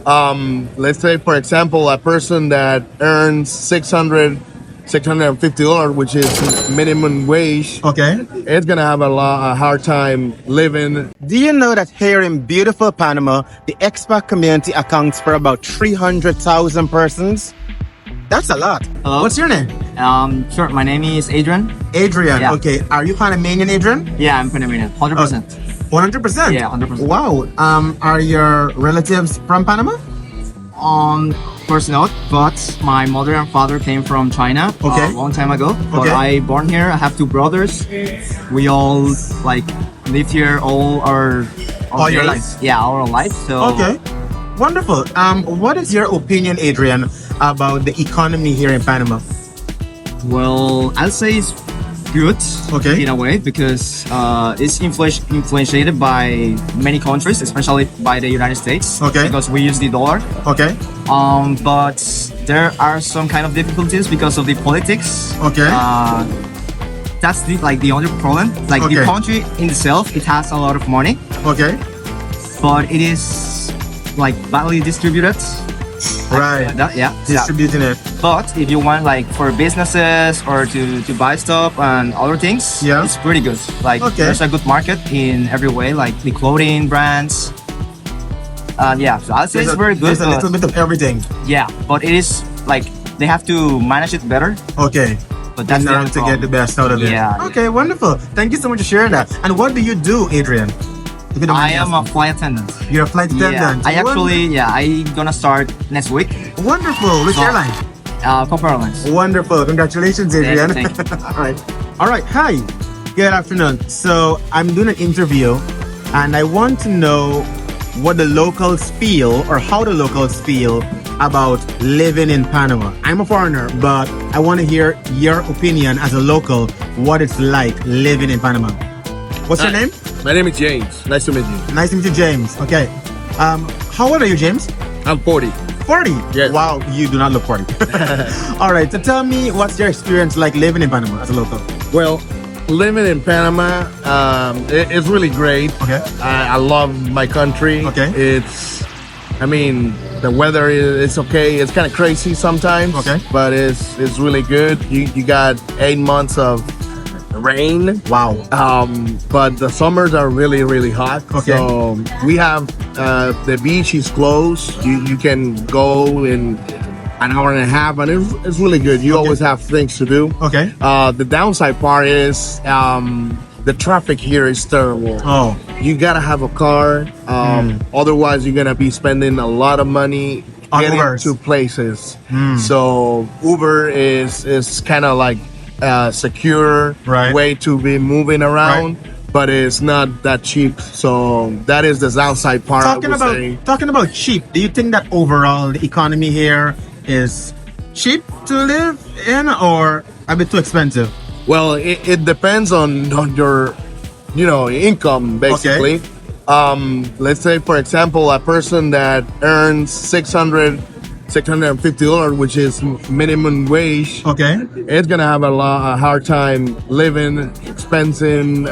Let's say, for example, a person that earns $650, which is minimum wage, Okay. it's gonna have a hard time living. Do you know that here in beautiful Panama, the expat community accounts for about 300,000 persons? That's a lot. Hello? What's your name? Sure. My name is Adrian. Adrian. Yeah. Okay. Are you Panamanian, Adrian? Yeah, I'm Panamanian. 100%. 100%? Yeah, 100%. Wow. Are your relatives from Panama? Of course not, but my mother and father came from China Okay. a long time ago. But Okay. I born here. I have two brothers. We all like lived here All your days. Yeah, our life. So Okay. Wonderful. What is your opinion, Adrian, about the economy here in Panama? well, I'll say it's good Okay. in a way because it's influenced by many countries, especially by the United States. Okay. Because we use the dollar. Okay. But there are some kind of difficulties because of the politics. Okay. That's the only problem. Like Okay. the country in itself, it has a lot of money, Okay. but it is like badly distributed. Right. Yeah. Distributing it. But if you want like for businesses or to buy stuff and other things, Yeah. it's pretty good. Like Okay. there's a good market in every way, like the clothing brands. Yeah, so I'd say it's very good. There's a little bit of everything. Yeah, but it is like they have to manage it better. Okay. But that's In the order only to get the problem. best out of it. Yeah. Okay, wonderful. Thank you so much for sharing that. And what do you do, Adrian? If you don't I mind am a asking. flight attendant. You're a flight Yeah, attendant. I gonna start next week. Wonderful. Which So- airline? Copper Airlines. Wonderful. Congratulations, Adrian. thank you. All right. All right. Hi. Good afternoon. So I'm doing an interview and I want to know what the locals feel or how the locals feel about living in Panama. I'm a foreigner, but I want to hear your opinion as a local, what it's like living in Panama. What's your Hi. name? My name is James. Nice to meet you. Nice to meet you, James. Okay. How old are you, James? I'm 40. 40? Yes. Wow, you do not look 40. All right, so tell me, what's your experience like living in Panama as a local? Well, living in Panama, it's really great. Okay. I love my country. Okay. I mean, the weather is okay. It's kind of crazy sometimes. Okay. But it's really good. You got 8 months of rain. Wow. But the summers are really, really hot. Okay. So we have the beach is closed. You can go in an hour and a half, and it's really good. You Okay. always have things to do. Okay. The downside part is the traffic here is terrible. Oh, You gotta have a car. Otherwise, you're gonna be spending a lot of money On getting Ubers. to places. So Uber is kind of like a secure Right. way to be moving around, but it's not that cheap. So that is the downside part. talking I would say. about cheap. Do you think that overall the economy here is cheap to live in, or a bit too expensive? Well, it depends on your, income basically. Let's say, for example, a person that earns $650, which is minimum wage, Okay. it's gonna have a hard time living, expending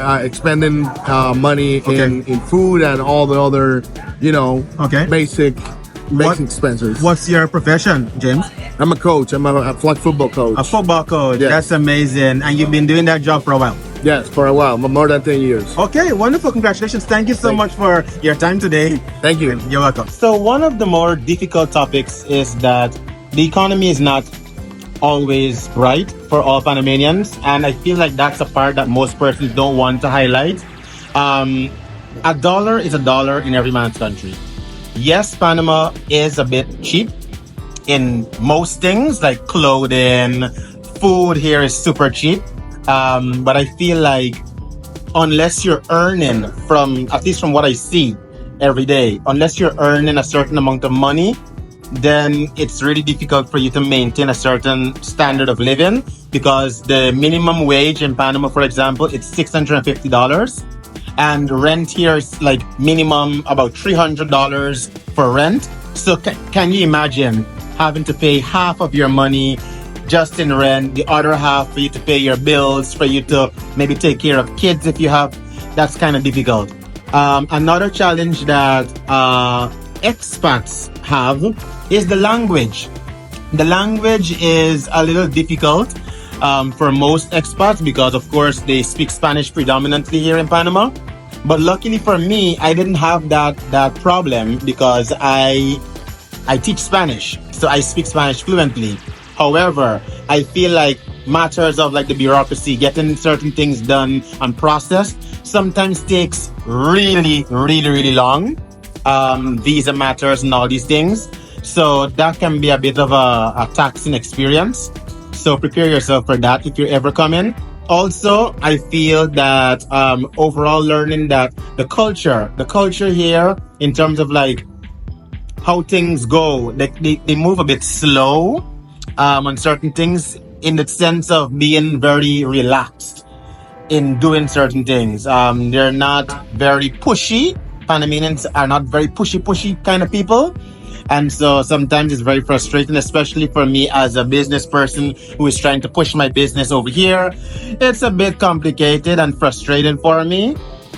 money Okay. in food and all the other, Okay. basic What- expenses. What's your profession, James? I'm a coach. I'm a flag football coach. A football coach. Yes. That's amazing. And you've been doing that job for a while. Yes, for a while, more than 10 years. Okay, wonderful. Congratulations. Thank you so much for your time today. Thank you. You're welcome. So one of the more difficult topics is that the economy is not always right for all Panamanians, and I feel like that's a part that most persons don't want to highlight. A dollar is a dollar in every man's country. Yes, Panama is a bit cheap in most things like clothing, food here is super cheap. But I feel like unless you're earning at least from what I see every day, unless you're earning a certain amount of money, then it's really difficult for you to maintain a certain standard of living, because the minimum wage in Panama, for example, it's $650. And rent here is like minimum about $300 for rent. So can you imagine having to pay half of your money just in rent, the other half for you to pay your bills, for you to maybe take care of kids if you have? That's kind of difficult. Another challenge that expats have is the language. The language is a little difficult for most expats because, of course, they speak Spanish predominantly here in Panama. But luckily for me, I didn't have that problem because I teach Spanish, so I speak Spanish fluently. However, I feel like matters of like the bureaucracy, getting certain things done and processed, sometimes takes really long. Visa matters and all these things. So that can be a bit of a taxing experience. So prepare yourself for that if you're ever coming. Also, I feel that overall learning that the culture here in terms of like how things go, they move a bit slow on certain things in the sense of being very relaxed in doing certain things. They're not very pushy. Panamanians are not very pushy kind of people. And so sometimes it's very frustrating, especially for me as a business person who is trying to push my business over here. It's a bit complicated and frustrating for me,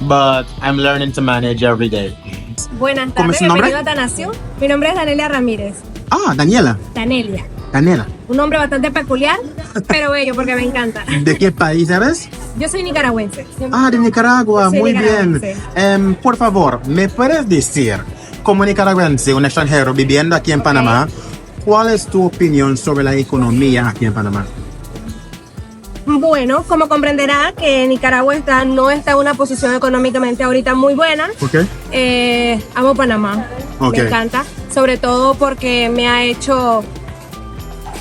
but I'm learning to manage every day. Buenas ¿Cómo es tardes, su nombre? bienvenido a Atanasio. Mi nombre es Danelia Ramírez. Ah, Daniela. Danelia. Un nombre bastante peculiar, pero bello porque me encanta. ¿De qué país eres? Yo soy nicaragüense. Ah, de Nicaragua, Soy muy nicaragüense. bien. Por favor, ¿me puedes decir, como nicaragüense, un extranjero viviendo aquí en Panamá, cuál es tu opinión sobre la economía aquí en Panamá? Bueno, como comprenderá que Nicaragua no está en una posición económicamente ahorita muy buena. ¿Por qué? Amo Panamá, Ok. me encanta, sobre todo porque me ha hecho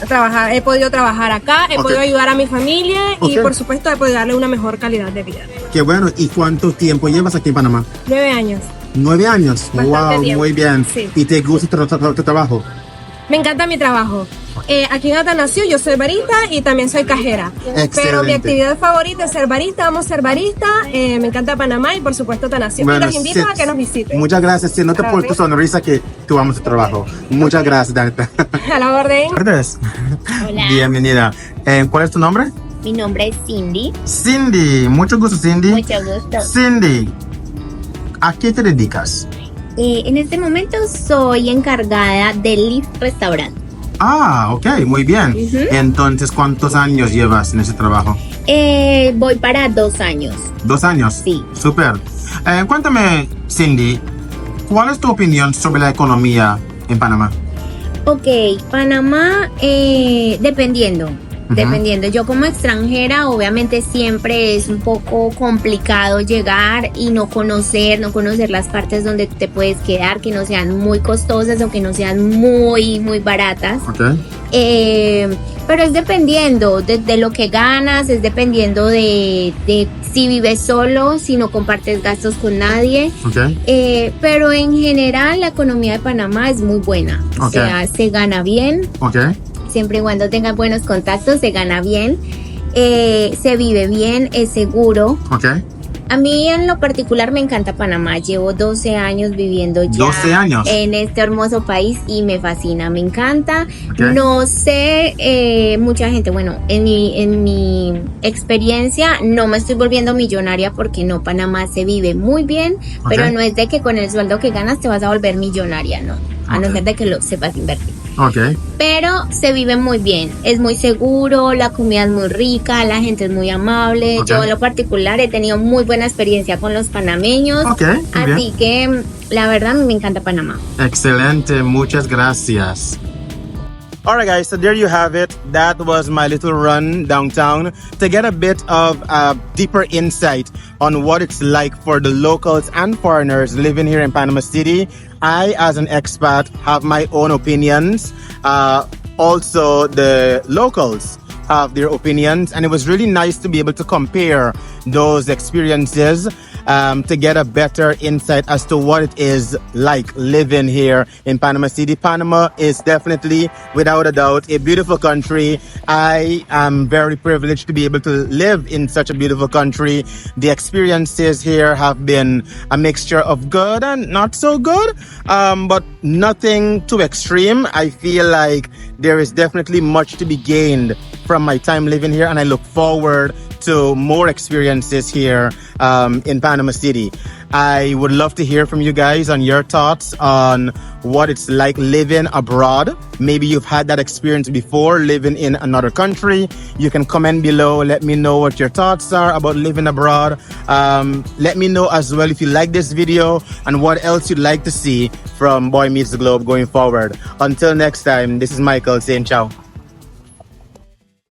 trabajar, he podido trabajar acá, he Ok. podido ayudar a mi familia y Ok. por supuesto he podido darle una mejor calidad de vida. Qué bueno. ¿Y cuánto tiempo llevas aquí en Panamá? 9 años. 9 años. Bastante Wow, tiempo. muy bien. Sí. ¿Y te gusta tu trabajo? Me encanta mi trabajo. Aquí en Atanasio yo soy barista y también soy cajera. Excelente. Pero mi actividad favorita es ser barista, amo ser barista, me encanta Panamá y por supuesto Atanasio. Bueno, y los invito sí. a que nos visiten. Muchas gracias. Se nota por tu Gracias. sonrisa que tú amas tu trabajo. Muchas gracias, Danita. A la orden. Hola, Bienvenida. ¿Cuál es tu nombre? mi nombre es Cindy. Cindy. Mucho gusto, Cindy. Mucho gusto. Cindy, ¿a qué te dedicas? En este momento soy encargada del Lift Restaurant. Ah, ok, muy bien. Ujú. Entonces, ¿cuántos años llevas en ese trabajo? Voy para 2 años. 2 años. Sí. Súper. Cuéntame, Cindy, ¿cuál es tu opinión sobre la economía en Panamá? Ok, Panamá, dependiendo. Yo como extranjera, obviamente siempre es un poco complicado llegar y no conocer las partes donde te puedes quedar, que no sean muy costosas o que no sean muy baratas. Ok. Pero es dependiendo de lo que ganas, es dependiendo de si vives solo, si no compartes gastos con nadie. Ok. Pero en general la economía de Panamá es muy buena. O Ok. sea, se gana bien, Ok. siempre y cuando tengas buenos contactos, se gana bien. Se vive bien, es seguro. Ok. A mí en lo particular me encanta Panamá. Llevo 12 años viviendo ya 12 años. en este hermoso país y me fascina, me encanta. Ok. No sé, mucha gente, bueno, en mi experiencia no me estoy volviendo millonaria porque no, Panamá se vive muy bien, Ok. pero no es de que con el sueldo que ganas te vas a volver millonaria, no. A no Ok. ser de que lo sepas invertir. Ok. Pero se vive muy bien, es muy seguro, la comida es muy rica, la gente es muy amable. Ok. Yo en lo particular he tenido muy buena experiencia con los panameños. Ok, muy bien. Así que la verdad me encanta Panamá. Excelente, muchas gracias. Alright guys, so there you have it. That was my little run downtown to get a bit of a deeper insight on what it's like for the locals and foreigners living here in Panama City. I, as an expat, have my own opinions. Also, the locals have their opinions, and it was really nice to be able to compare those experiences to get a better insight as to what it is like living here in Panama City. Panama is definitely, without a doubt, a beautiful country. I am very privileged to be able to live in such a beautiful country. The experiences here have been a mixture of good and not so good, but nothing too extreme. I feel like there is definitely much to be gained from my time living here, and I look forward to more experiences here in Panama City. I would love to hear from you guys on your thoughts on what it's like living abroad. Maybe you've had that experience before, living in another country. You can comment below. Let me know what your thoughts are about living abroad. Let me know as well if you like this video and what else you'd like to see from Boy Meets the Globe going forward. Until next time, this is Michael saying ciao.